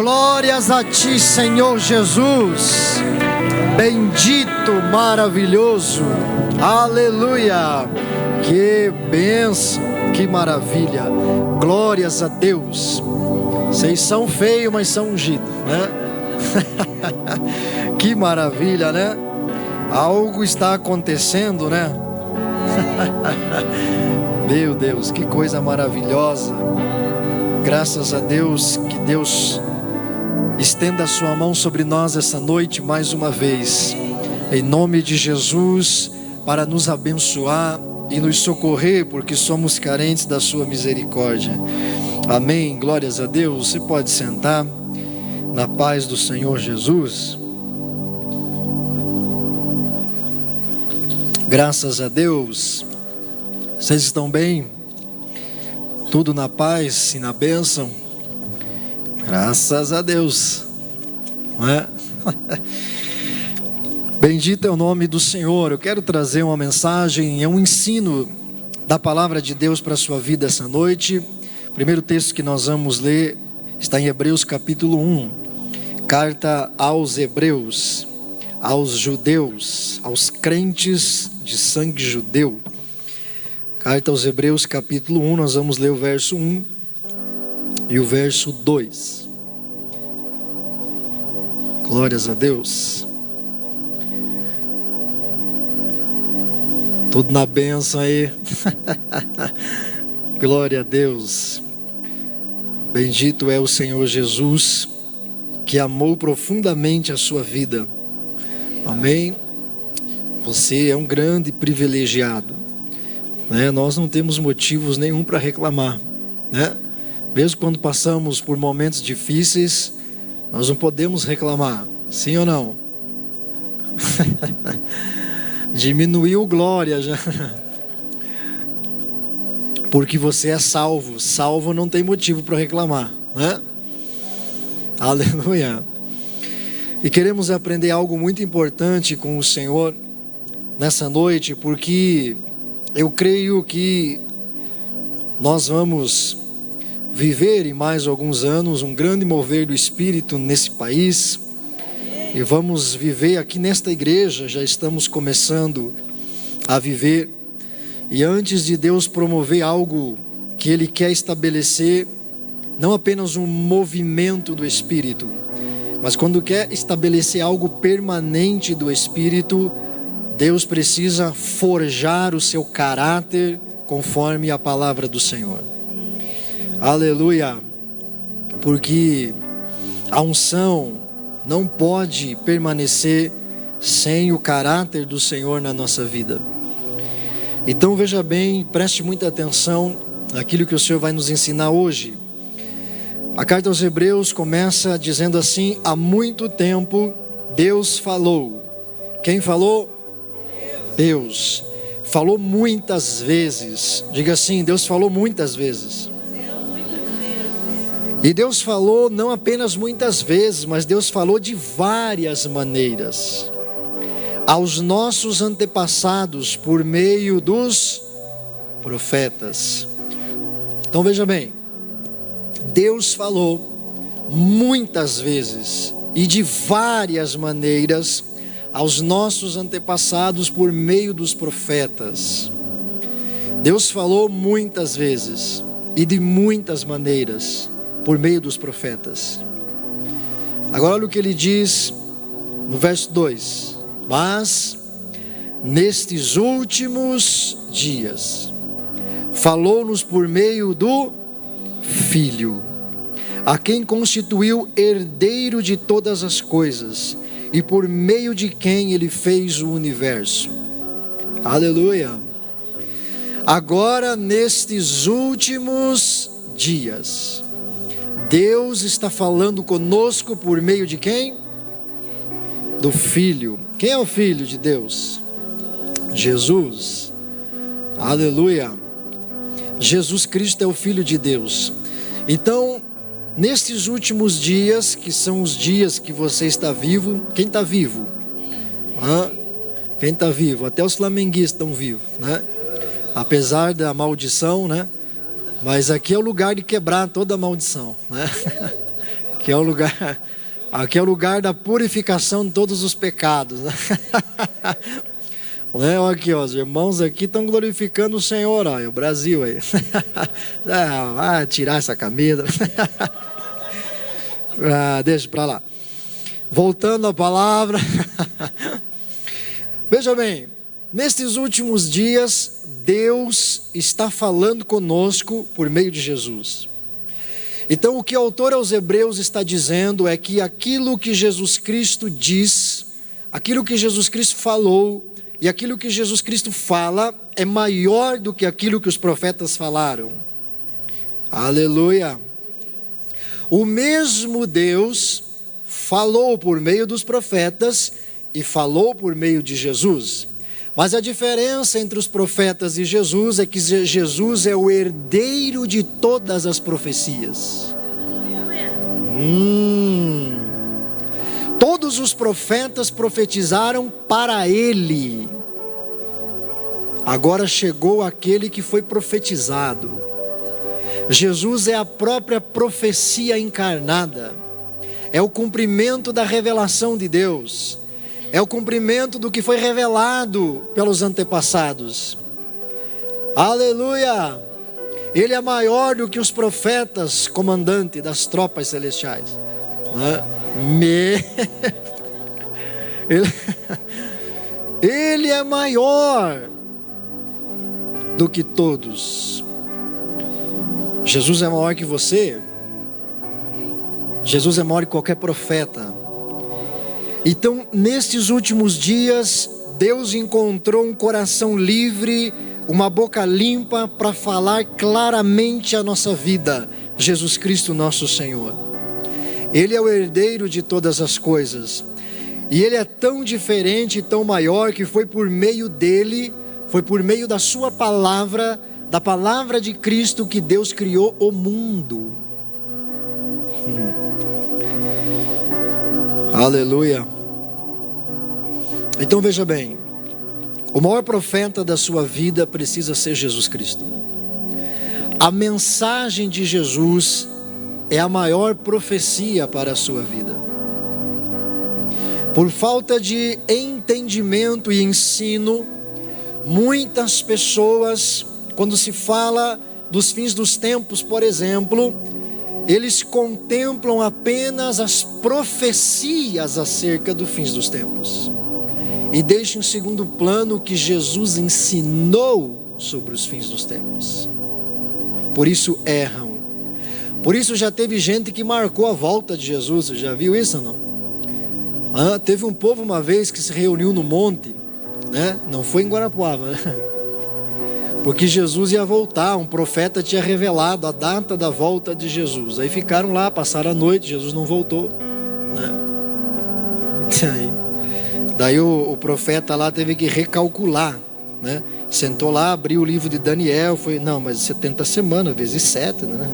Glórias a ti, Senhor Jesus. Bendito, maravilhoso. Aleluia. Que bênção, que maravilha. Glórias a Deus. Vocês são feios, mas são ungidos, né? Que maravilha, né? Algo está acontecendo, né? Meu Deus, que coisa maravilhosa. Graças a Deus, que Deus estenda a sua mão sobre nós essa noite mais uma vez, em nome de Jesus, para nos abençoar e nos socorrer, porque somos carentes da sua misericórdia. Amém, glórias a Deus. Você pode sentar na paz do Senhor Jesus. Graças a Deus. Vocês estão bem? Tudo na paz e na bênção? Graças a Deus, não é? Bendito é o nome do Senhor. Eu quero trazer uma mensagem, um ensino da palavra de Deus para a sua vida essa noite. O primeiro texto que nós vamos ler está em Hebreus capítulo 1, carta aos Hebreus, aos judeus, aos crentes de sangue judeu. Carta aos Hebreus capítulo 1, nós vamos ler o verso 1 e o verso 2. Glórias a Deus. Tudo na bênção aí. Glória a Deus. Bendito é o Senhor Jesus, que amou profundamente a sua vida. Amém. Você é um grande privilegiado, né? Nós não temos motivos nenhum para reclamar, né? Mesmo quando passamos por momentos difíceis, nós não podemos reclamar, sim ou não? Diminuiu glória já. Porque você é salvo. Salvo não tem motivo para reclamar, né? Aleluia. E queremos aprender algo muito importante com o Senhor nessa noite, porque eu creio que nós vamos viver em mais alguns anos um grande mover do Espírito nesse país. E vamos viver aqui nesta igreja, já estamos começando a viver. E antes de Deus promover algo que Ele quer estabelecer, não apenas um movimento do Espírito, mas quando quer estabelecer algo permanente do Espírito, Deus precisa forjar o seu caráter conforme a palavra do Senhor. Aleluia. Porque a unção não pode permanecer sem o caráter do Senhor na nossa vida. Então veja bem, preste muita atenção naquilo que o Senhor vai nos ensinar hoje. A carta aos Hebreus começa dizendo assim: há muito tempo Deus falou. Quem falou? Deus. Falou muitas vezes. Diga assim: Deus falou muitas vezes. E Deus falou não apenas muitas vezes, mas Deus falou de várias maneiras aos nossos antepassados por meio dos profetas. Então veja bem, Deus falou muitas vezes e de várias maneiras aos nossos antepassados por meio dos profetas. Deus falou muitas vezes e de muitas maneiras por meio dos profetas. Agora olha o que ele diz no verso 2: mas nestes últimos dias falou-nos por meio do Filho, a quem constituiu herdeiro de todas as coisas e por meio de quem ele fez o universo. Aleluia. Agora nestes últimos dias, Deus está falando conosco por meio de quem? Do Filho. Quem é o Filho de Deus? Jesus. Aleluia. Jesus Cristo é o Filho de Deus. Então, nestes últimos dias, que são os dias que você está vivo, quem está vivo? Quem está vivo? Até os flamenguistas estão vivos, né? Apesar da maldição, né? Mas aqui é o lugar de quebrar toda a maldição, né? Aqui é o lugar da purificação de todos os pecados, né? Olha aqui, ó, os irmãos aqui estão glorificando o Senhor, ó, o Brasil aí. Vai tirar essa camisa. Deixa para lá. Voltando à palavra. Veja bem, nestes últimos dias, Deus está falando conosco por meio de Jesus. Então, o que o autor aos Hebreus está dizendo é que aquilo que Jesus Cristo diz, aquilo que Jesus Cristo falou e aquilo que Jesus Cristo fala é maior do que aquilo que os profetas falaram. Aleluia! O mesmo Deus falou por meio dos profetas e falou por meio de Jesus. Mas a diferença entre os profetas e Jesus é que Jesus é o herdeiro de todas as profecias. Todos os profetas profetizaram para ele. Agora chegou aquele que foi profetizado. Jesus é a própria profecia encarnada. É o cumprimento da revelação de Deus. É o cumprimento do que foi revelado pelos antepassados. Aleluia! Ele é maior do que os profetas, comandante das tropas celestiais. Ele é maior do que todos. Jesus é maior que você. Jesus é maior que qualquer profeta. Então, nestes últimos dias, Deus encontrou um coração livre, uma boca limpa para falar claramente a nossa vida. Jesus Cristo, nosso Senhor. Ele é o herdeiro de todas as coisas. E Ele é tão diferente e tão maior que foi por meio dele, foi por meio da sua palavra, da palavra de Cristo, que Deus criou o mundo. Aleluia. Então veja bem, o maior profeta da sua vida precisa ser Jesus Cristo. A mensagem de Jesus é a maior profecia para a sua vida. Por falta de entendimento e ensino, muitas pessoas, quando se fala dos fins dos tempos, por exemplo, eles contemplam apenas as profecias acerca dos fins dos tempos e deixam em segundo plano o que Jesus ensinou sobre os fins dos tempos. Por isso erram. Por isso já teve gente que marcou a volta de Jesus. Você já viu isso ou não? Teve um povo uma vez que se reuniu no monte, né? Não foi em Guarapuava, né? Porque Jesus ia voltar, um profeta tinha revelado a data da volta de Jesus. Aí ficaram lá, passaram a noite, Jesus não voltou, né? Daí o profeta lá teve que recalcular, né? Sentou lá, abriu o livro de Daniel, foi, não, mas 70 semanas, vezes 7, né?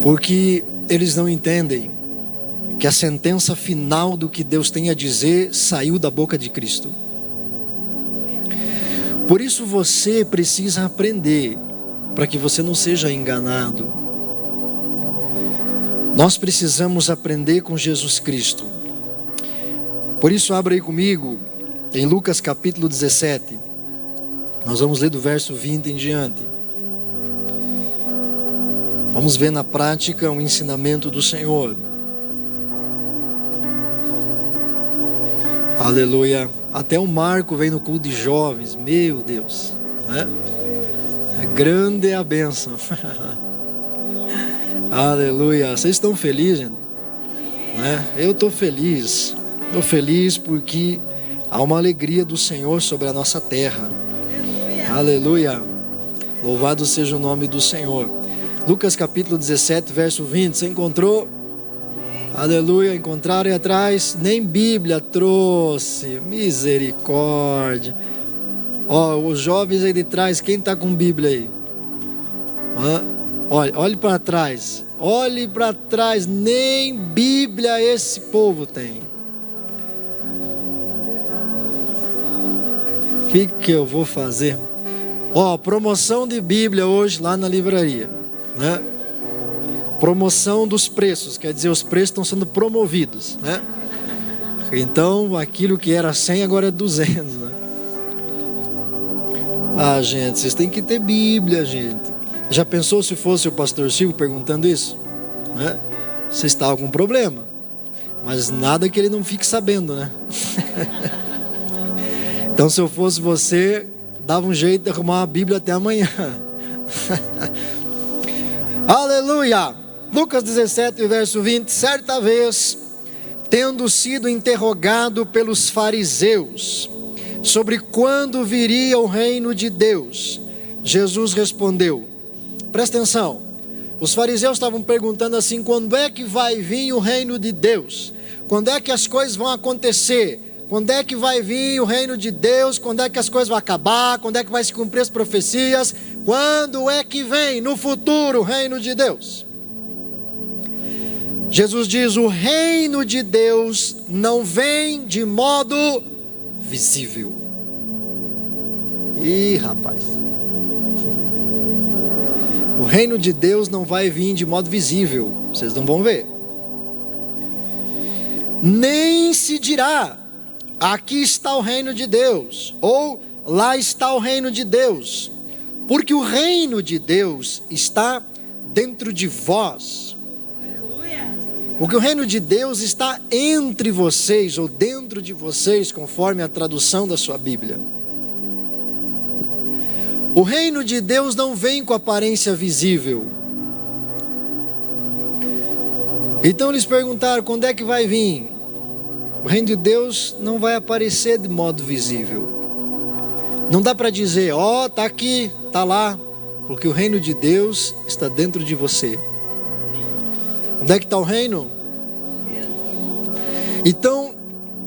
Porque eles não entendem que a sentença final do que Deus tem a dizer saiu da boca de Cristo. Por isso você precisa aprender, para que você não seja enganado. Nós precisamos aprender com Jesus Cristo. Por isso abra aí comigo, em Lucas capítulo 17. Nós vamos ler do verso 20 em diante. Vamos ver na prática um ensinamento do Senhor. Aleluia. Até o Marco vem no culto de jovens. Meu Deus, né? Grande é a bênção. Aleluia. Vocês estão felizes, gente? Né? Eu estou feliz. Estou feliz porque há uma alegria do Senhor sobre a nossa terra. Aleluia. Louvado seja o nome do Senhor. Lucas capítulo 17, verso 20. Você encontrou? Aleluia, encontraram aí atrás? Nem Bíblia trouxe. Misericórdia. Ó, os jovens aí de trás, quem está com Bíblia aí? Olhe para trás. Olhe para trás. Nem Bíblia esse povo tem. O que eu vou fazer? Ó, promoção de Bíblia hoje lá na livraria. né? Promoção dos preços, quer dizer, os preços estão sendo promovidos, né? Então, aquilo que era 100 agora é 200, né? Ah, gente, vocês têm que ter Bíblia, gente. Já pensou se fosse o pastor Silvio perguntando isso, né? Você está com problema, mas nada que ele não fique sabendo, né? Então, se eu fosse você, dava um jeito de arrumar uma Bíblia até amanhã. Aleluia! Lucas 17, verso 20. Certa vez, tendo sido interrogado pelos fariseus sobre quando viria o reino de Deus, Jesus respondeu. Presta atenção, os fariseus estavam perguntando assim: quando é que vai vir o reino de Deus? Quando é que as coisas vão acontecer? Quando é que vai vir o reino de Deus? Quando é que as coisas vão acabar? Quando é que vai se cumprir as profecias? Quando é que vem no futuro o reino de Deus? Jesus diz: o reino de Deus não vem de modo visível. Ih, rapaz. O reino de Deus não vai vir de modo visível. Vocês não vão ver. Nem se dirá: aqui está o reino de Deus, ou lá está o reino de Deus, porque o reino de Deus está dentro de vós. Porque o reino de Deus está entre vocês, ou dentro de vocês, conforme a tradução da sua Bíblia. O reino de Deus não vem com aparência visível. Então eles perguntaram: quando é que vai vir? O reino de Deus não vai aparecer de modo visível. Não dá para dizer: ó, está aqui, está lá, porque o reino de Deus está dentro de você. Onde é que está o reino? Então,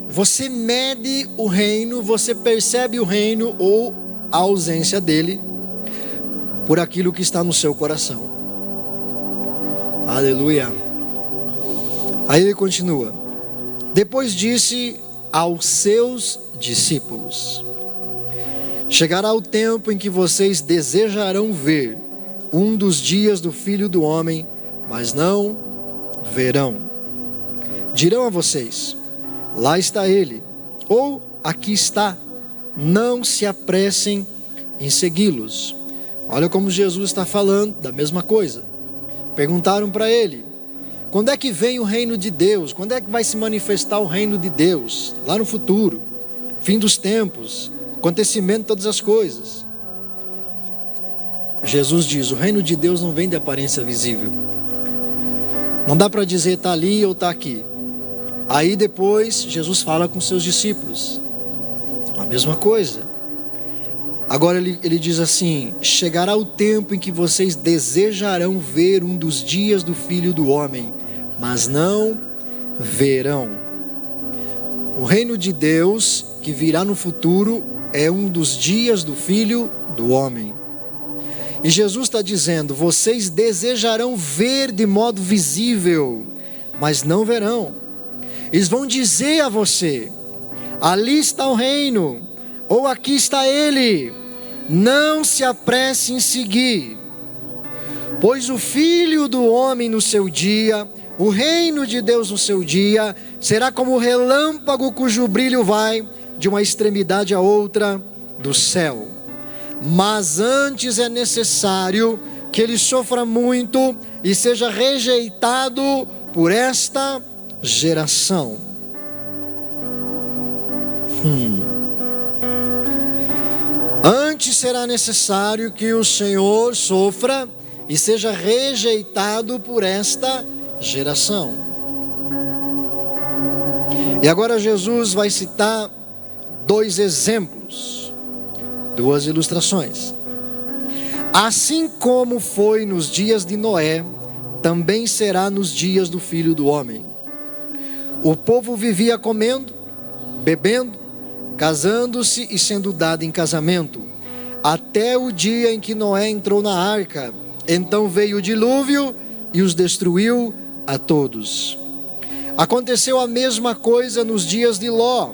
você mede o reino, você percebe o reino ou a ausência dele por aquilo que está no seu coração. Aleluia. Aí ele continua: depois disse aos seus discípulos: chegará o tempo em que vocês desejarão ver um dos dias do Filho do Homem, mas não verão. Dirão a vocês: lá está ele, ou aqui está. Não se apressem em segui-los. Olha como Jesus está falando da mesma coisa. Perguntaram para ele: quando é que vem o reino de Deus? Quando é que vai se manifestar o reino de Deus? Lá no futuro, fim dos tempos, acontecimento de todas as coisas. Jesus diz: o reino de Deus não vem de aparência visível. Não dá para dizer está ali ou está aqui. Aí depois Jesus fala com seus discípulos a mesma coisa. Agora ele diz assim: chegará o tempo em que vocês desejarão ver um dos dias do Filho do Homem, mas não verão. O reino de Deus que virá no futuro é um dos dias do Filho do Homem. E Jesus está dizendo: vocês desejarão ver de modo visível, mas não verão. Eles vão dizer a você: ali está o reino, ou aqui está ele. Não se apresse em seguir, pois o Filho do Homem no seu dia, o reino de Deus no seu dia, será como o relâmpago cujo brilho vai de uma extremidade a outra do céu. Mas antes é necessário que ele sofra muito e seja rejeitado por esta geração. Antes será necessário que o Senhor sofra e seja rejeitado por esta geração. E agora Jesus vai citar dois exemplos, duas ilustrações. Assim como foi nos dias de Noé, também será nos dias do Filho do Homem. O povo vivia comendo, bebendo, casando-se e sendo dado em casamento, até o dia em que Noé entrou na arca. Então veio o dilúvio e os destruiu a todos. Aconteceu a mesma coisa nos dias de Ló.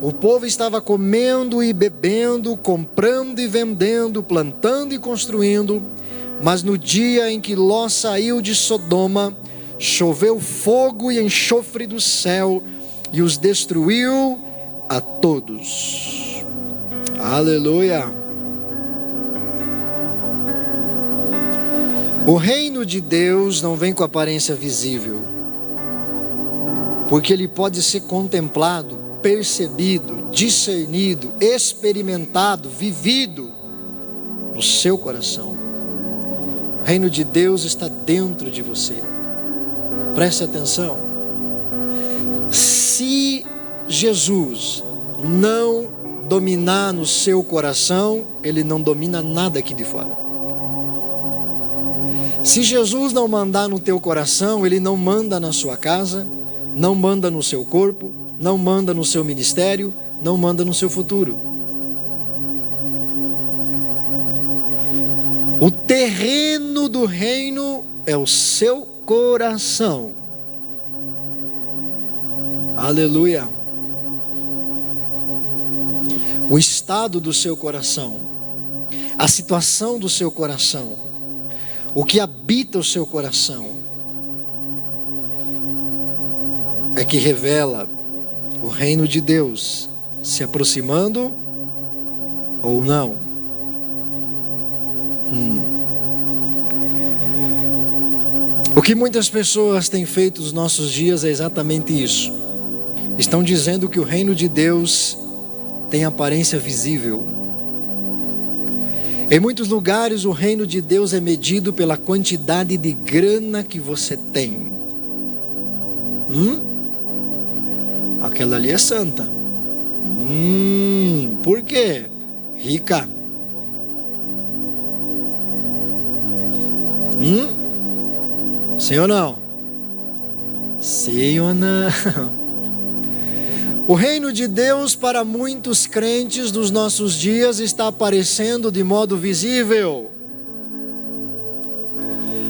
O povo estava comendo e bebendo, comprando e vendendo, plantando e construindo, Mas no dia em que Ló saiu de Sodoma, choveu fogo e enxofre do céu e os destruiu a todos. Aleluia! O reino de Deus não vem com aparência visível, porque ele pode ser contemplado, percebido, discernido, experimentado, vivido no seu coração. O reino de Deus está dentro de você. Preste atenção. Se Jesus não dominar no seu coração, ele não domina nada aqui de fora. Se Jesus não mandar no teu coração, ele não manda na sua casa, não manda no seu corpo, não manda no seu ministério, não manda no seu futuro. O terreno do reino é o seu coração. Aleluia. O estado do seu coração, a situação do seu coração, o que habita o seu coração, é que revela o reino de Deus se aproximando ou não. O que muitas pessoas têm feito nos nossos dias é exatamente isso. Estão dizendo que o reino de Deus tem aparência visível. Em muitos lugares o reino de Deus é medido pela quantidade de grana que você tem. Aquela ali é santa. Por quê? Rica. Sim ou não? Sim ou não? O reino de Deus para muitos crentes dos nossos dias está aparecendo de modo visível.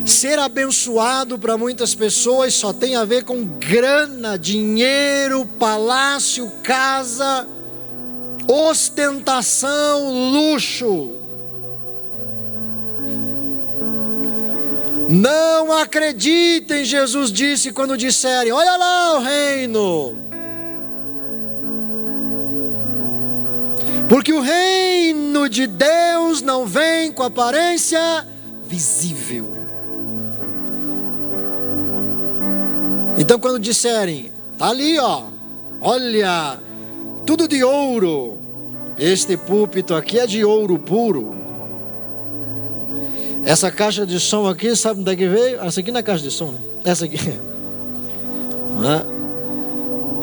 Ser abençoado para muitas pessoas só tem a ver com grana, dinheiro, palácio, casa, ostentação, luxo. Não acreditem, Jesus disse quando disserem: olha lá o reino. Porque o reino de Deus não vem com aparência visível. Então quando disserem, tá ali ó, olha, tudo de ouro, este púlpito aqui é de ouro puro. Essa caixa de som aqui, sabe onde é que veio? Essa aqui não é caixa de som, né? Essa aqui.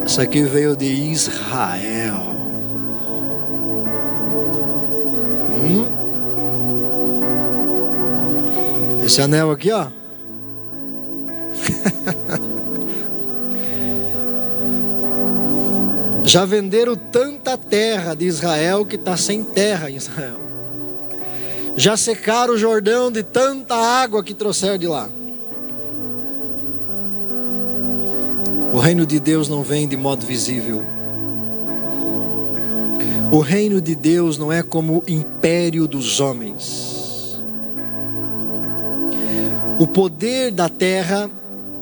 Essa aqui veio de Israel. Esse anel aqui, ó. Já venderam tanta terra de Israel que está sem terra em Israel. Já secaram o Jordão de tanta água que trouxeram de lá. O reino de Deus não vem de modo visível. O reino de Deus não é como o império dos homens. O poder da terra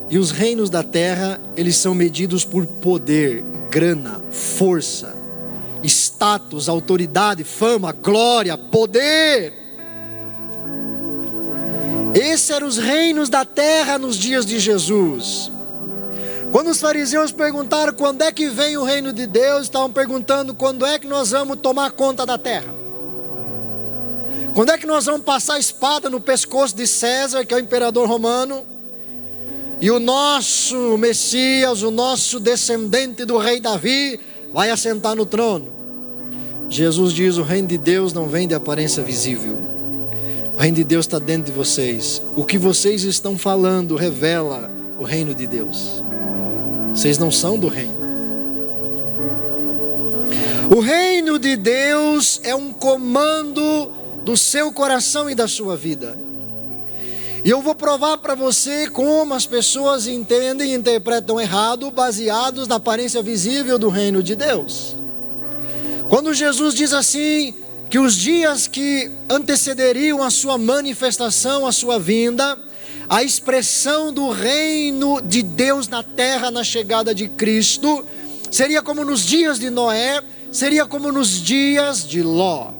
e os reinos da terra, eles são medidos por poder, grana, força, status, autoridade, fama, glória, poder. Esses eram os reinos da terra nos dias de Jesus. Quando os fariseus perguntaram quando é que vem o reino de Deus, estavam perguntando quando é que nós vamos tomar conta da terra. Quando é que nós vamos passar a espada no pescoço de César, que é o imperador romano, e o nosso Messias, o nosso descendente do rei Davi, vai assentar no trono. Jesus diz: o reino de Deus não vem de aparência visível. O reino de Deus está dentro de vocês. O que vocês estão falando revela o reino de Deus. Vocês não são do reino. O reino de Deus é um comando do seu coração e da sua vida. E eu vou provar para você como as pessoas entendem e interpretam errado, baseados na aparência visível do reino de Deus. Quando Jesus diz assim: que os dias que antecederiam a sua manifestação, a sua vinda, a expressão do reino de Deus na terra na chegada de Cristo, seria como nos dias de Noé, seria como nos dias de Ló.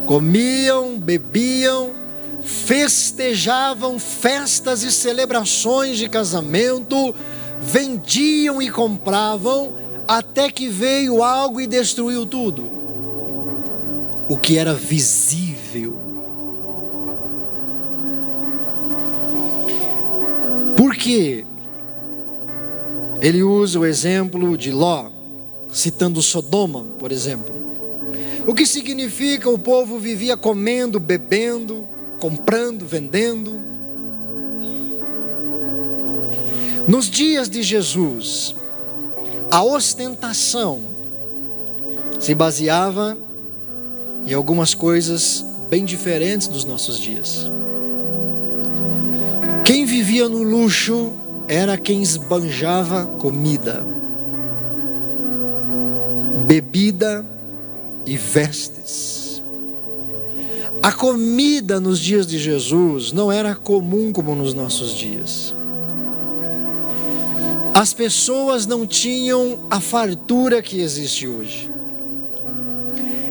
Comiam, bebiam, festejavam festas e celebrações de casamento, vendiam e compravam, até que veio algo e destruiu tudo. O que era visível. Por quê? Ele usa o exemplo de Ló, citando Sodoma, por exemplo. O que significa o povo vivia comendo, bebendo, comprando, vendendo. Nos dias de Jesus, a ostentação se baseava em algumas coisas bem diferentes dos nossos dias. Quem vivia no luxo era quem esbanjava comida, bebida e vestes. A comida nos dias de Jesus não era comum como nos nossos dias. As pessoas não tinham a fartura que existe hoje.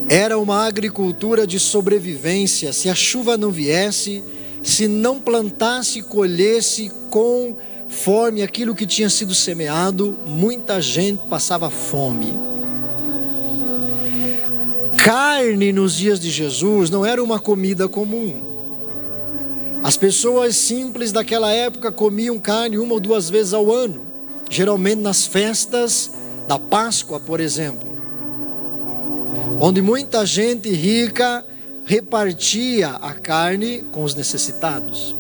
Era uma agricultura de sobrevivência. Se a chuva não viesse, se não plantasse e colhesse conforme aquilo que tinha sido semeado, muita gente passava fome. Carne nos dias de Jesus não era uma comida comum. As pessoas simples daquela época comiam carne 1 ou 2 vezes ao ano, geralmente nas festas da Páscoa, por exemplo, onde muita gente rica repartia a carne com os necessitados.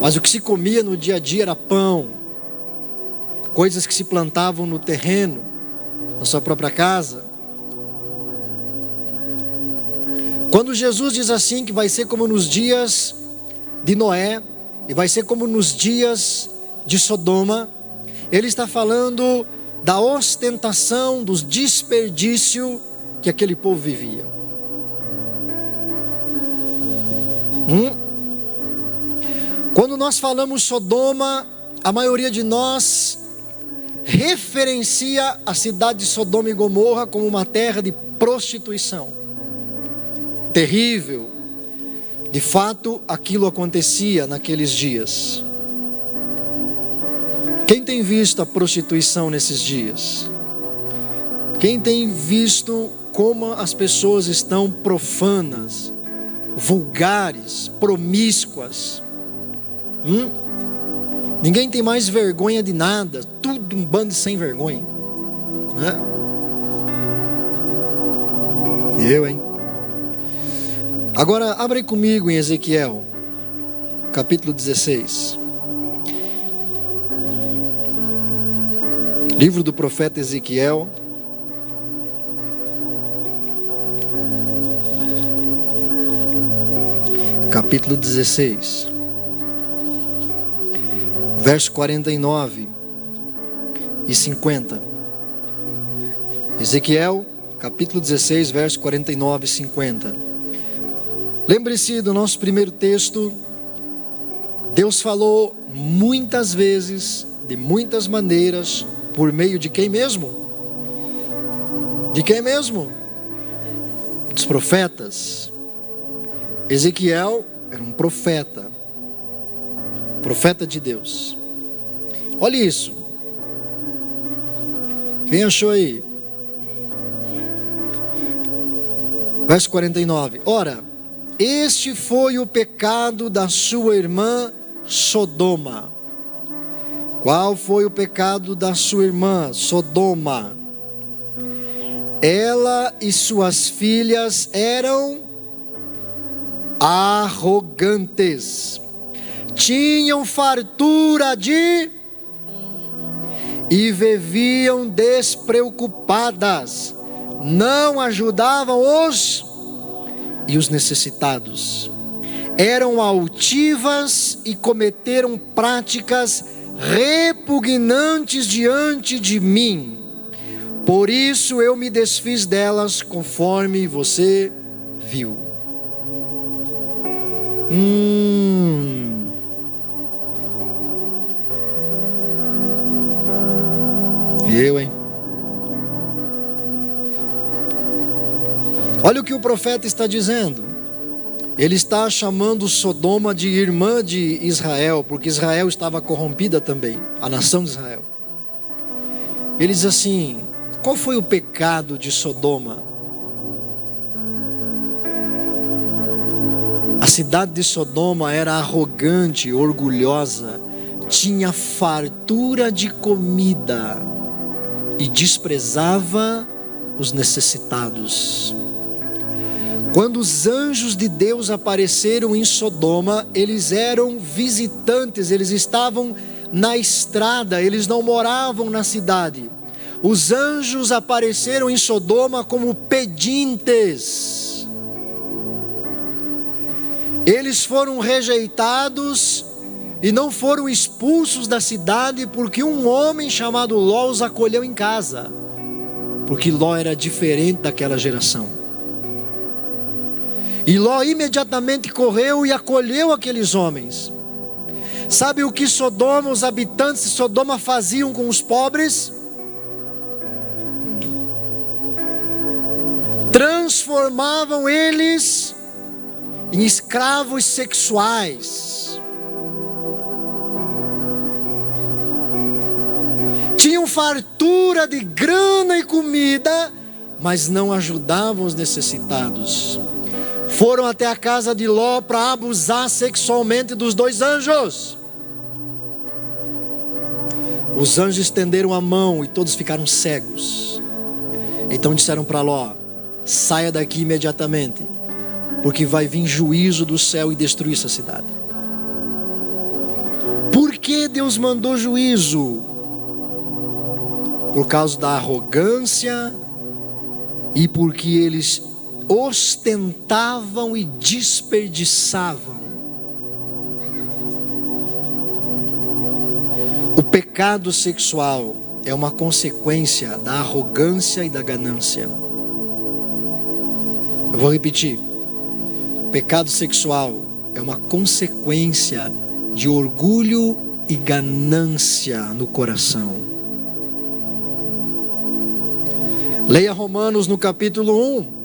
Mas o que se comia no dia a dia era pão, coisas que se plantavam no terreno, na sua própria casa. Quando Jesus diz assim que vai ser como nos dias de Noé e vai ser como nos dias de Sodoma, ele está falando da ostentação, do desperdício que aquele povo vivia. Quando nós falamos Sodoma, a maioria de nós referencia a cidade de Sodoma e Gomorra como uma terra de prostituição. Terrível. De fato, aquilo acontecia naqueles dias. Quem tem visto a prostituição nesses dias? Quem tem visto como as pessoas estão profanas, vulgares, promíscuas? Ninguém tem mais vergonha de nada, tudo um bando de sem vergonha, né? Hein? Agora, abre comigo em Ezequiel, capítulo 16. Livro do profeta Ezequiel, capítulo 16, verso 49 e 50. Ezequiel, capítulo 16, verso 49 e 50. Lembre-se do nosso primeiro texto. Deus falou muitas vezes, de muitas maneiras, por meio de quem mesmo? De quem mesmo? Dos profetas. Ezequiel era um profeta de Deus. Olha isso. Quem achou aí? Verso 49. Ora, este foi o pecado da sua irmã Sodoma. Qual foi o pecado da sua irmã Sodoma? Ela e suas filhas eram arrogantes, tinham fartura e viviam despreocupadas, não ajudavam os necessitados, eram altivas e cometeram práticas repugnantes diante de mim. Por isso eu me desfiz delas, conforme você viu. Hein? Olha o que o profeta está dizendo. Ele está chamando Sodoma de irmã de Israel, porque Israel estava corrompida também, a nação de Israel. Ele diz assim: qual foi o pecado de Sodoma? A cidade de Sodoma era arrogante, orgulhosa, tinha fartura de comida e desprezava os necessitados. Quando os anjos de Deus apareceram em Sodoma, eles eram visitantes, eles estavam na estrada, eles não moravam na cidade. Os anjos apareceram em Sodoma como pedintes. Eles foram rejeitados e não foram expulsos da cidade porque um homem chamado Ló os acolheu em casa, porque Ló era diferente daquela geração. E Ló imediatamente correu e acolheu aqueles homens. Sabe o que Sodoma, os habitantes de Sodoma faziam com os pobres? Transformavam eles em escravos sexuais. Tinham fartura de grana e comida, mas não ajudavam os necessitados. Foram até a casa de Ló para abusar sexualmente dos dois anjos. Os anjos estenderam a mão e todos ficaram cegos. Então disseram para Ló: saia daqui imediatamente, porque vai vir juízo do céu e destruir essa cidade. Por que Deus mandou juízo? Por causa da arrogância e porque eles ostentavam e desperdiçavam. O pecado sexual é uma consequência da arrogância e da ganância. Eu vou repetir. O pecado sexual é uma consequência de orgulho e ganância no coração. Leia Romanos no capítulo 1.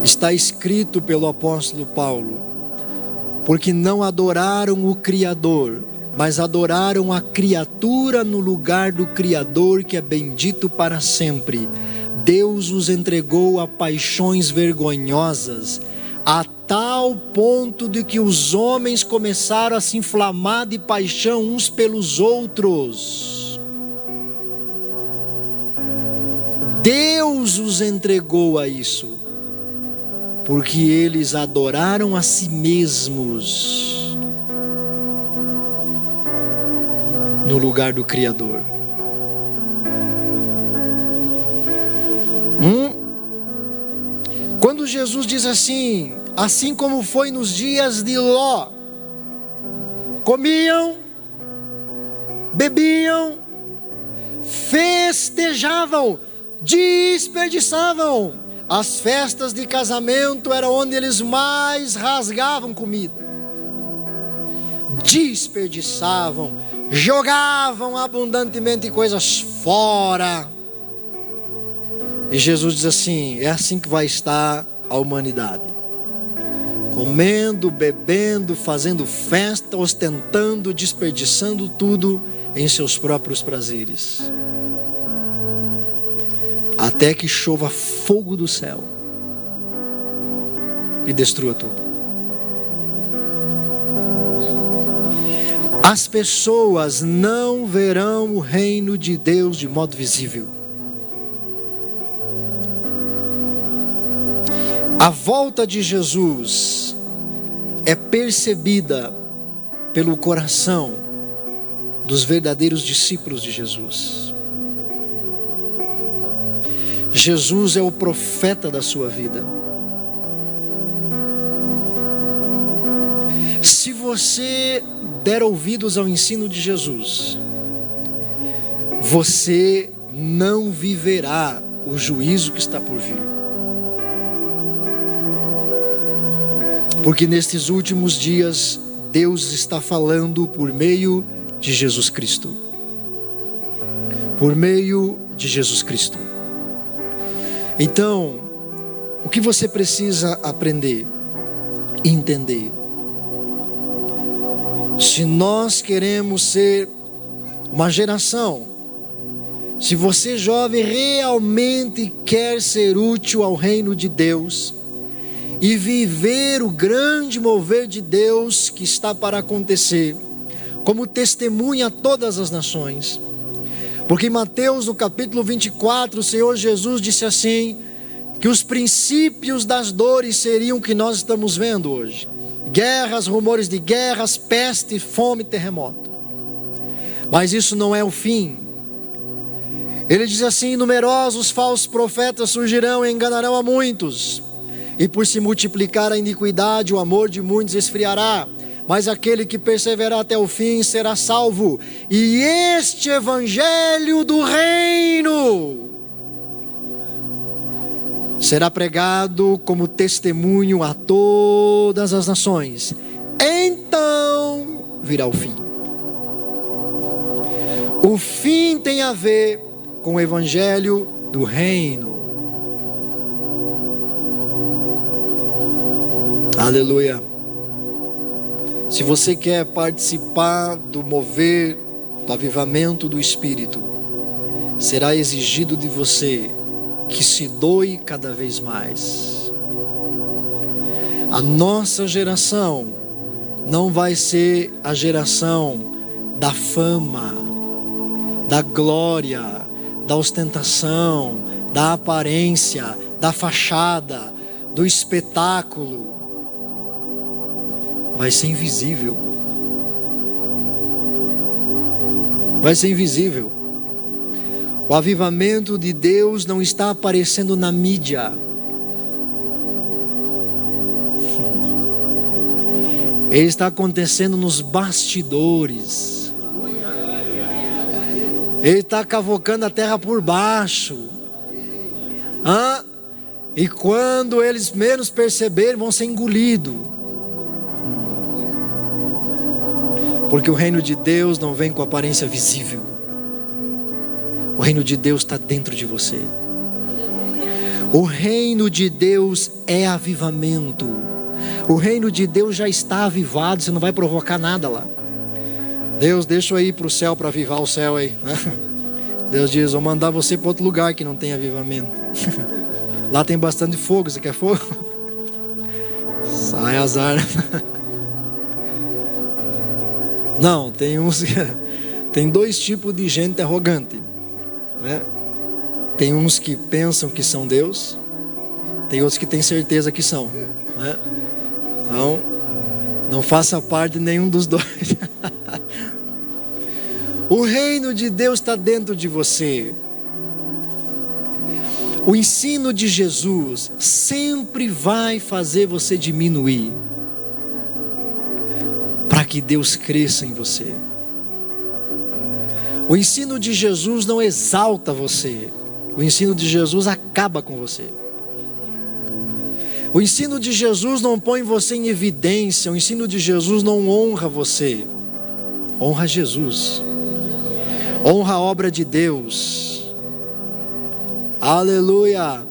Está escrito pelo apóstolo Paulo: porque não adoraram o Criador, mas adoraram a criatura no lugar do Criador, que é bendito para sempre. Deus os entregou a paixões vergonhosas, a tal ponto de que os homens começaram a se inflamar de paixão uns pelos outros. Deus os entregou a isso, porque eles adoraram a si mesmos no lugar do Criador. Quando Jesus diz assim: assim como foi nos dias de Ló, comiam, bebiam, festejavam, desperdiçavam. As festas de casamento era onde eles mais rasgavam comida. Desperdiçavam, jogavam abundantemente coisas fora. E Jesus diz assim: é assim que vai estar a humanidade. Comendo, bebendo, fazendo festa, ostentando, desperdiçando tudo em seus próprios prazeres. Até que chova fogo do céu e destrua tudo. As pessoas não verão o reino de Deus de modo visível. A volta de Jesus é percebida pelo coração dos verdadeiros discípulos de Jesus. Jesus é o profeta da sua vida. Se você der ouvidos ao ensino de Jesus, você não viverá o juízo que está por vir. Porque nestes últimos dias, Deus está falando por meio de Jesus Cristo. Por meio de Jesus Cristo. Então, o que você precisa aprender e entender? Se nós queremos ser uma geração, se você jovem realmente quer ser útil ao reino de Deus e viver o grande mover de Deus que está para acontecer, como testemunha a todas as nações, porque em Mateus no capítulo 24, o Senhor Jesus disse assim, que os princípios das dores seriam o que nós estamos vendo hoje: guerras, rumores de guerras, peste, fome, terremoto. Mas isso não é o fim. Ele diz assim: numerosos falsos profetas surgirão e enganarão a muitos, e por se multiplicar a iniquidade, o amor de muitos esfriará, mas aquele que perseverar até o fim será salvo. E este evangelho do reino será pregado como testemunho a todas as nações. Então virá o fim. O fim tem a ver com o evangelho do reino. Aleluia. Se você quer participar do mover, do avivamento do Espírito, será exigido de você que se doe cada vez mais. A nossa geração não vai ser a geração da fama, da glória, da ostentação, da aparência, da fachada, do espetáculo. Vai ser invisível. Vai ser invisível. O avivamento de Deus não está aparecendo na mídia. Ele está acontecendo nos bastidores. Ele está cavocando a terra por baixo. E quando eles menos perceberem, vão ser engolidos. Porque o reino de Deus não vem com aparência visível. O reino de Deus está dentro de você. O reino de Deus é avivamento. O reino de Deus já está avivado. Você não vai provocar nada lá. Deus, deixa eu ir para o céu para avivar o céu aí. Deus diz: vou mandar você para outro lugar que não tem avivamento. Lá tem bastante fogo. Você quer fogo? Sai azar. Não, tem dois tipos de gente arrogante, né? Tem uns que pensam que são Deus, tem outros que têm certeza que são, né? Então, não faça parte de nenhum dos dois. O reino de Deus está dentro de você. O ensino de Jesus sempre vai fazer você diminuir, para que Deus cresça em você. O ensino de Jesus não exalta você. O ensino de Jesus acaba com você. O ensino de Jesus não põe você em evidência. O ensino de Jesus não honra você. Honra Jesus. Honra a obra de Deus. Aleluia.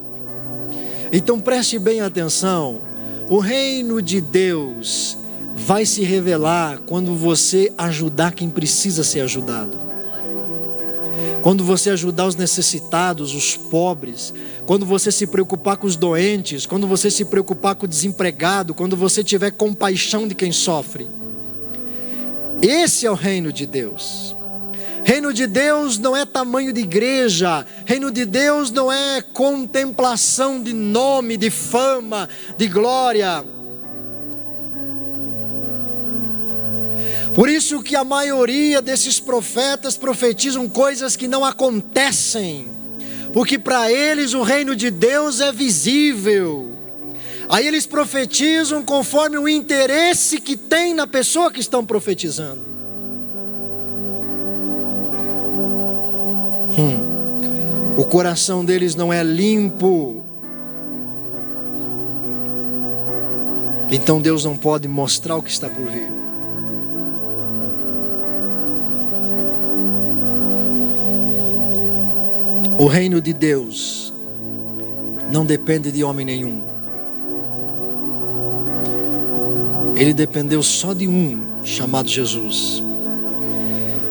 Então preste bem atenção. O reino de Deus vai se revelar quando você ajudar quem precisa ser ajudado. Quando você ajudar os necessitados, os pobres. Quando você se preocupar com os doentes. Quando você se preocupar com o desempregado. Quando você tiver compaixão de quem sofre. Esse é o reino de Deus. Reino de Deus não é tamanho de igreja. Reino de Deus não é contemplação de nome, de fama, de glória. Por isso que a maioria desses profetas profetizam coisas que não acontecem, porque para eles o reino de Deus é visível. Aí eles profetizam conforme o interesse que tem na pessoa que estão profetizando. O coração deles não é limpo. Então Deus não pode mostrar o que está por vir. O reino de Deus não depende de homem nenhum. Ele dependeu só de um, chamado Jesus.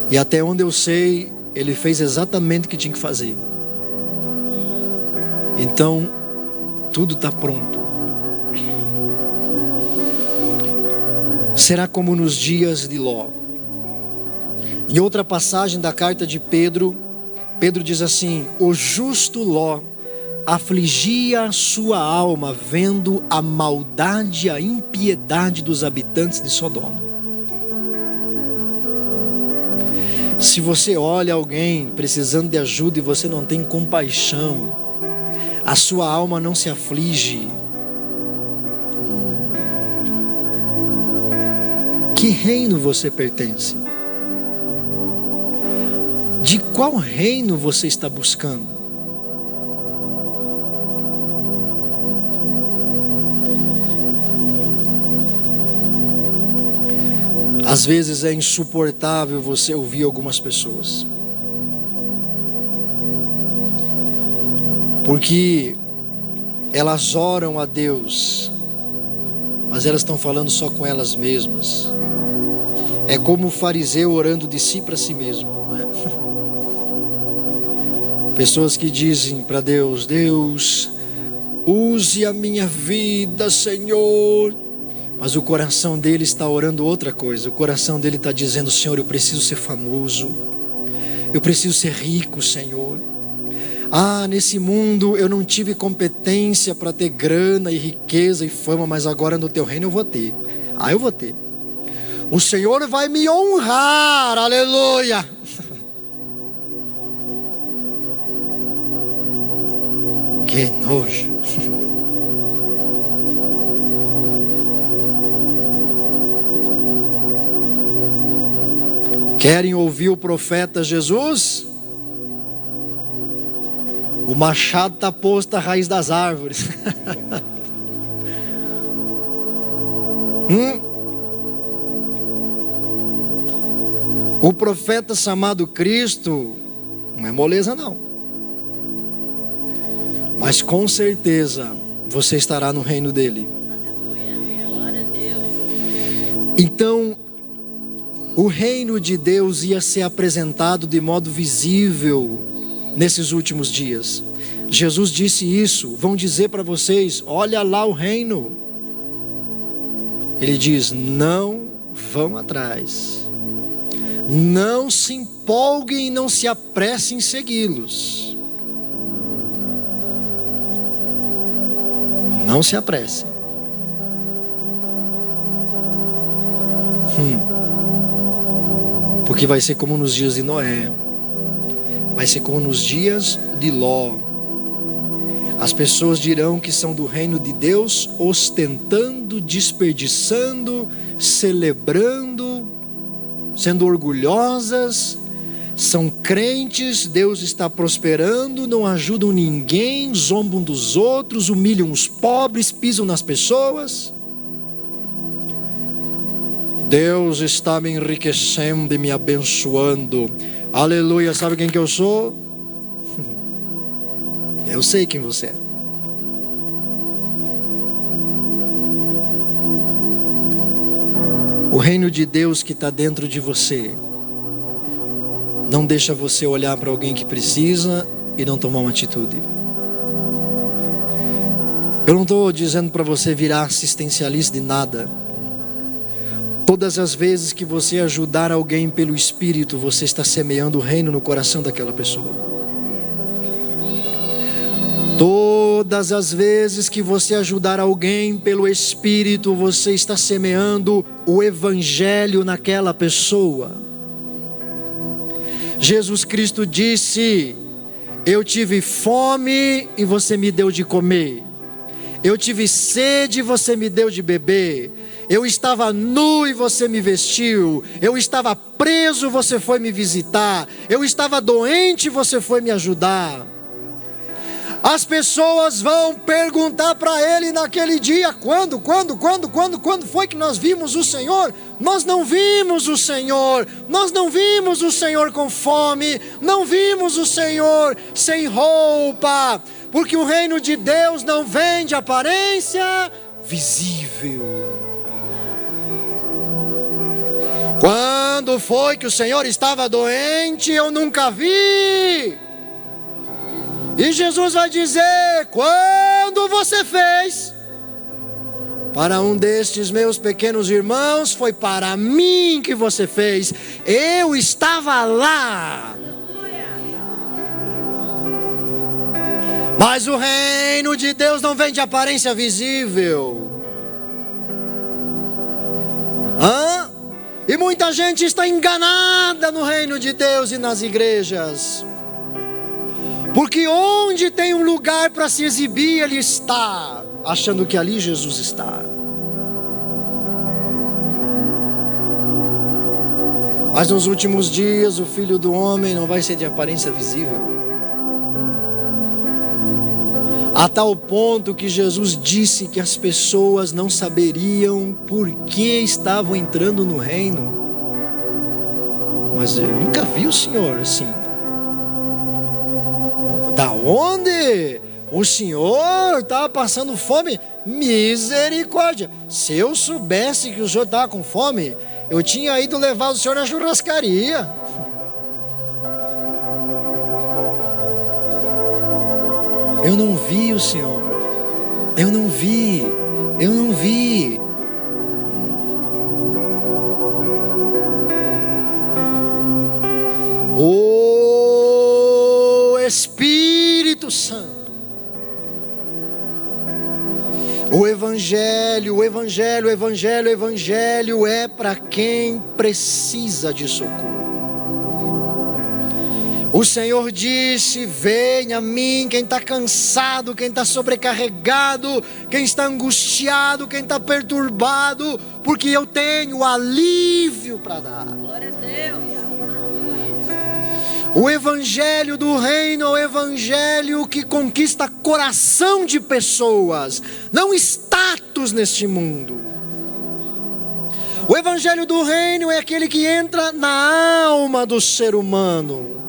E até onde eu sei, ele fez exatamente o que tinha que fazer. Então, tudo está pronto. Será como nos dias de Ló. Em outra passagem da carta de Pedro, Pedro diz assim: o justo Ló afligia a sua alma vendo a maldade e a impiedade dos habitantes de Sodoma. Se você olha alguém precisando de ajuda e você não tem compaixão, a sua alma não se aflige. Que reino você pertence? De qual reino você está buscando? Às vezes é insuportável você ouvir algumas pessoas, porque elas oram a Deus, mas elas estão falando só com elas mesmas. É como o fariseu orando de si para si mesmo, né? Pessoas que dizem para Deus: Deus, use a minha vida, Senhor. Mas o coração dele está orando outra coisa. O coração dele está dizendo: Senhor, eu preciso ser famoso, eu preciso ser rico, Senhor. Nesse mundo eu não tive competência para ter grana e riqueza e fama, mas agora no teu reino eu vou ter. Eu vou ter. O Senhor vai me honrar, aleluia. Que nojo. Querem ouvir o profeta Jesus? O machado está posto à raiz das árvores. O profeta chamado Cristo não é moleza não. Mas com certeza você estará no reino dele. Então, o reino de Deus ia ser apresentado de modo visível nesses últimos dias. Jesus disse isso: vão dizer para vocês, olha lá o reino. Ele diz: não vão atrás, não se empolguem e não se apressem em segui-los. Não se apressem. Porque vai ser como nos dias de Noé, vai ser como nos dias de Ló. As pessoas dirão que são do reino de Deus, ostentando, desperdiçando, celebrando, sendo orgulhosas. São crentes, Deus está prosperando, não ajudam ninguém, zombam dos outros, humilham os pobres, pisam nas pessoas. Deus está me enriquecendo e me abençoando. Aleluia, sabe quem que eu sou? Eu sei quem você é. O reino de Deus que está dentro de você não deixa você olhar para alguém que precisa e não tomar uma atitude. Eu não estou dizendo para você virar assistencialista de nada. Todas as vezes que você ajudar alguém pelo Espírito, você está semeando o reino no coração daquela pessoa. Todas as vezes que você ajudar alguém pelo Espírito, você está semeando o Evangelho naquela pessoa. Jesus Cristo disse: eu tive fome e você me deu de comer. Eu tive sede e você me deu de beber. Eu estava nu e você me vestiu. Eu estava preso, você foi me visitar. Eu estava doente e você foi me ajudar. As pessoas vão perguntar para ele naquele dia: quando foi que nós vimos o Senhor? Nós não vimos o Senhor, nós não vimos o Senhor com fome, não vimos o Senhor sem roupa, porque o reino de Deus não vem de aparência visível. Quando foi que o Senhor estava doente? Eu nunca vi. E Jesus vai dizer: quando você fez para um destes meus pequenos irmãos, foi para mim que você fez. Eu estava lá. Mas o reino de Deus não vem de aparência visível. E muita gente está enganada no reino de Deus e nas igrejas. Porque onde tem um lugar para se exibir, ele está, achando que ali Jesus está. Mas nos últimos dias o Filho do Homem não vai ser de aparência visível. A tal ponto que Jesus disse que as pessoas não saberiam por que estavam entrando no reino. Mas eu nunca vi o Senhor assim. Da onde o Senhor estava passando fome? Misericórdia! Se eu soubesse que o Senhor estava com fome, eu tinha ido levar o Senhor na churrascaria. Eu não vi o Senhor. Eu não vi. O Espírito Santo. O Evangelho é para quem precisa de socorro. O Senhor disse: venha a mim quem está cansado, quem está sobrecarregado, quem está angustiado, quem está perturbado, porque eu tenho alívio para dar. Glória a Deus. O Evangelho do Reino é o Evangelho que conquista coração de pessoas, não status neste mundo. O Evangelho do Reino é aquele que entra na alma do ser humano.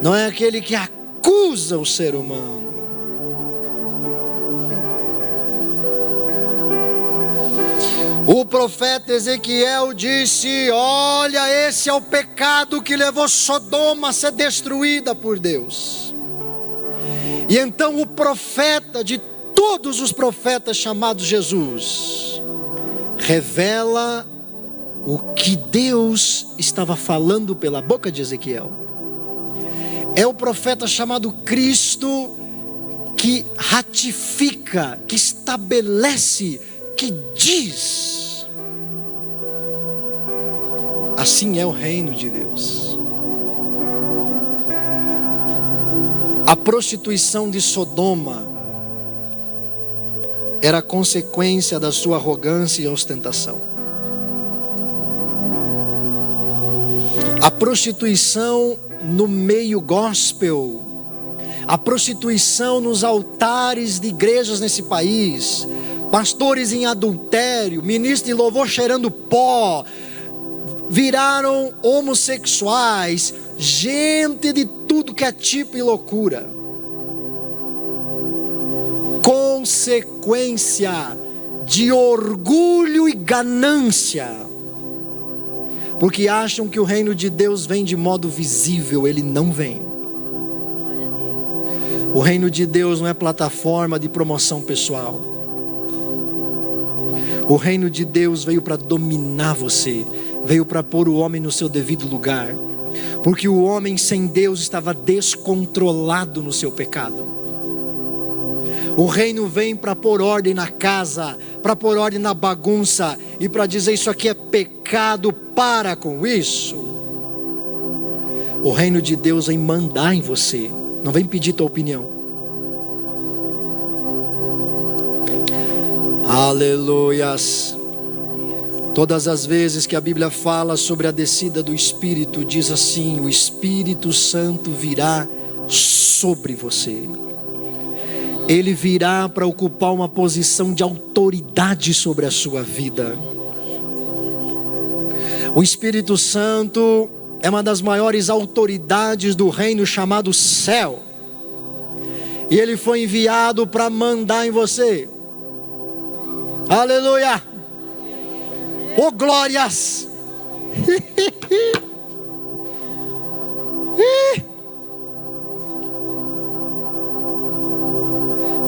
Não é aquele que acusa o ser humano. O profeta Ezequiel disse: olha, esse é o pecado que levou Sodoma a ser destruída por Deus. E então o profeta de todos os profetas, chamado Jesus, revela o que Deus estava falando pela boca de Ezequiel. É o profeta chamado Cristo que ratifica, que estabelece, que diz. Assim é o reino de Deus. A prostituição de Sodoma era consequência da sua arrogância e ostentação. A prostituição no meio gospel, a prostituição nos altares de igrejas nesse país, pastores em adultério, ministros de louvor cheirando pó, viraram homossexuais, gente de tudo que é tipo e loucura. Consequência de orgulho e ganância, porque acham que o reino de Deus vem de modo visível. Ele não vem. O reino de Deus não é plataforma de promoção pessoal. O reino de Deus veio para dominar você, veio para pôr o homem no seu devido lugar, porque o homem sem Deus estava descontrolado no seu pecado. O reino vem para pôr ordem na casa, para pôr ordem na bagunça e para dizer: isso aqui é pecado, para com isso. O reino de Deus vem mandar em você, não vem pedir tua opinião. Aleluias. Todas as vezes que a Bíblia fala sobre a descida do Espírito, diz assim: o Espírito Santo virá sobre você. Ele virá para ocupar uma posição de autoridade sobre a sua vida. O Espírito Santo é uma das maiores autoridades do reino chamado céu. E ele foi enviado para mandar em você. Aleluia! Oh, glórias!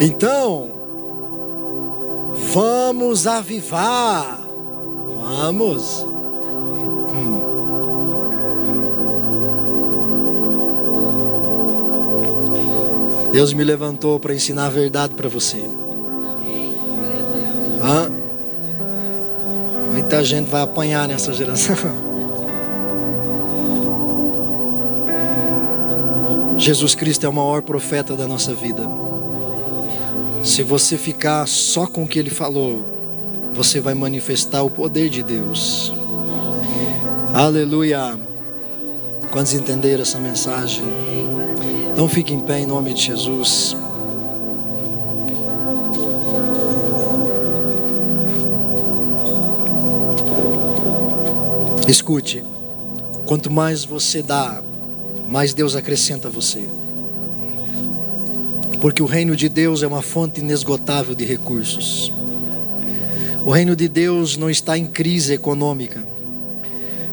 Então, vamos avivar. Vamos. Deus me levantou para ensinar a verdade para você. Muita gente vai apanhar nessa geração. Jesus Cristo é o maior profeta da nossa vida. Se você ficar só com o que Ele falou, você vai manifestar o poder de Deus. Aleluia. Quantos entenderam essa mensagem? Então fique em pé em nome de Jesus. Escute, quanto mais você dá, mais Deus acrescenta a você. Porque o reino de Deus é uma fonte inesgotável de recursos. O reino de Deus não está em crise econômica.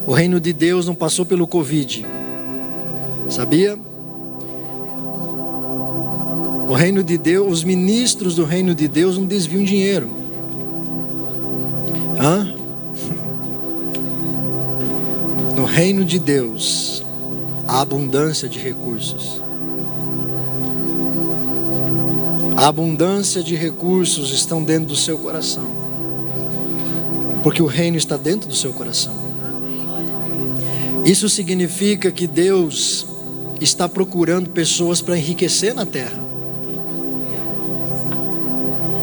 O reino de Deus não passou pelo Covid. Sabia? O reino de Deus, os ministros do reino de Deus não desviam dinheiro. No reino de Deus, há abundância de recursos. A abundância de recursos estão dentro do seu coração. Porque o reino está dentro do seu coração. Isso significa que Deus está procurando pessoas para enriquecer na terra.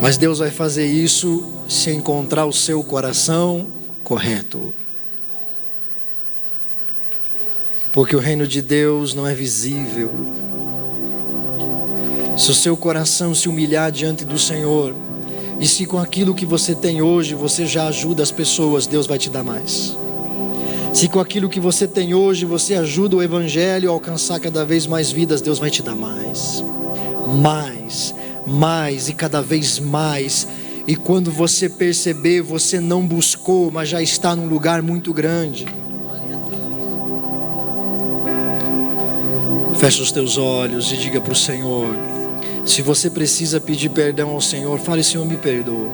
Mas Deus vai fazer isso se encontrar o seu coração correto. Porque o reino de Deus não é visível. Se o seu coração se humilhar diante do Senhor, e se com aquilo que você tem hoje você já ajuda as pessoas, Deus vai te dar mais. Se com aquilo que você tem hoje você ajuda o Evangelho a alcançar cada vez mais vidas, Deus vai te dar mais. Mais e cada vez mais. E quando você perceber, você não buscou, mas já está num lugar muito grande. Feche os teus olhos e diga para o Senhor. Se você precisa pedir perdão ao Senhor, fale: Senhor, me perdoa.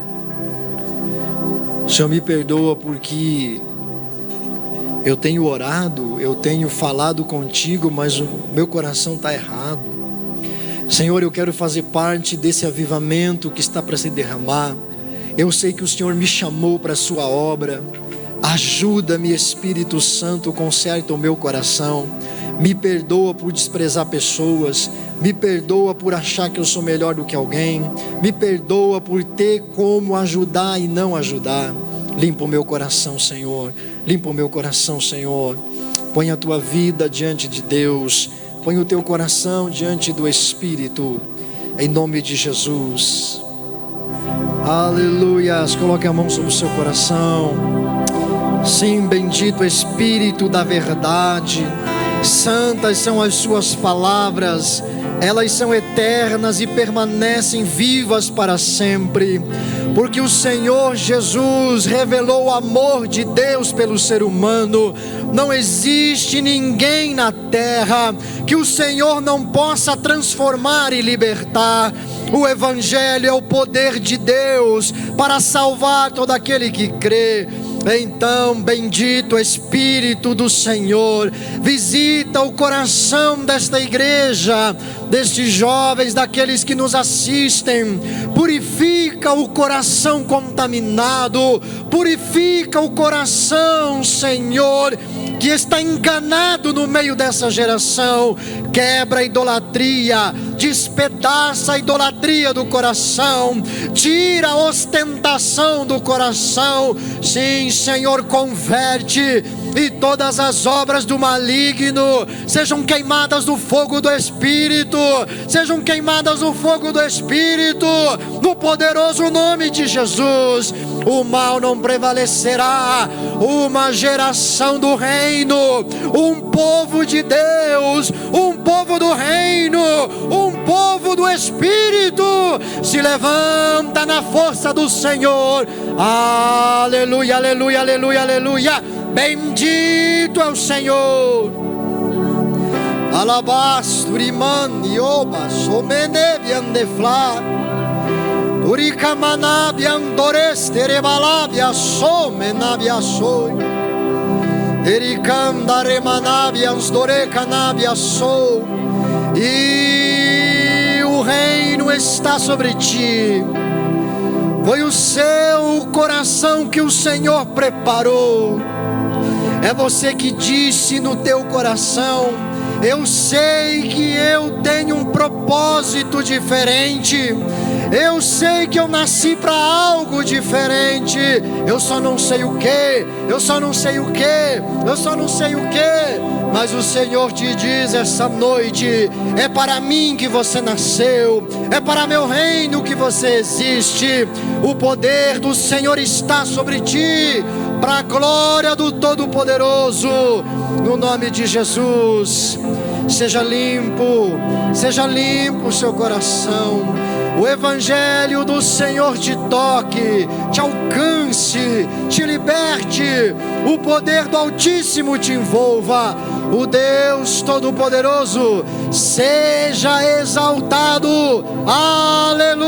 Senhor, me perdoa porque eu tenho orado, eu tenho falado contigo, mas o meu coração está errado. Senhor, eu quero fazer parte desse avivamento que está para se derramar. Eu sei que o Senhor me chamou para a sua obra. Ajuda-me, Espírito Santo, conserta o meu coração. Me perdoa por desprezar pessoas. Me perdoa por achar que eu sou melhor do que alguém. Me perdoa por ter como ajudar e não ajudar. Limpa o meu coração, Senhor. Limpa o meu coração, Senhor. Põe a tua vida diante de Deus. Põe o teu coração diante do Espírito, em nome de Jesus. Aleluias. Coloque a mão sobre o seu coração. Sim, bendito Espírito da verdade. Santas são as suas palavras. Elas são eternas e permanecem vivas para sempre. Porque o Senhor Jesus revelou o amor de Deus pelo ser humano. Não existe ninguém na terra que o Senhor não possa transformar e libertar. O Evangelho é o poder de Deus para salvar todo aquele que crê. Então, bendito Espírito do Senhor, visita o coração desta igreja, destes jovens, daqueles que nos assistem. Purifica o coração contaminado, purifica o coração, Senhor, que está enganado no meio dessa geração. Quebra a idolatria, despedaça a idolatria do coração, tira a ostentação do coração. Sim, Senhor, converte, e todas as obras do maligno sejam queimadas no fogo do Espírito, sejam queimadas no fogo do Espírito, no poderoso nome de Jesus. O mal não prevalecerá. Uma geração do reino, um povo de Deus, um povo do reino, um povo do Espírito se levanta na força do Senhor. Aleluia, aleluia, aleluia, aleluia. Bendito é o Senhor. Alabasturiman iobas omenebian defla Uricamanabian dores terebalabia somenabia soi Ericam daremanabians dorecanabia sou. E o reino está sobre ti. Foi o seu coração que o Senhor preparou. É você que disse no teu coração: eu sei que eu tenho um propósito diferente. Eu sei que eu nasci para algo diferente. Eu só não sei o que. Eu só não sei o que. Eu só não sei o que. Mas o Senhor te diz essa noite: é para mim que você nasceu. É para meu reino que você existe. O poder do Senhor está sobre ti, para a glória do Todo-Poderoso. No nome de Jesus. Seja limpo o seu coração. O Evangelho do Senhor te toque, te alcance, te liberte. O poder do Altíssimo te envolva. O Deus Todo-Poderoso seja exaltado. Aleluia.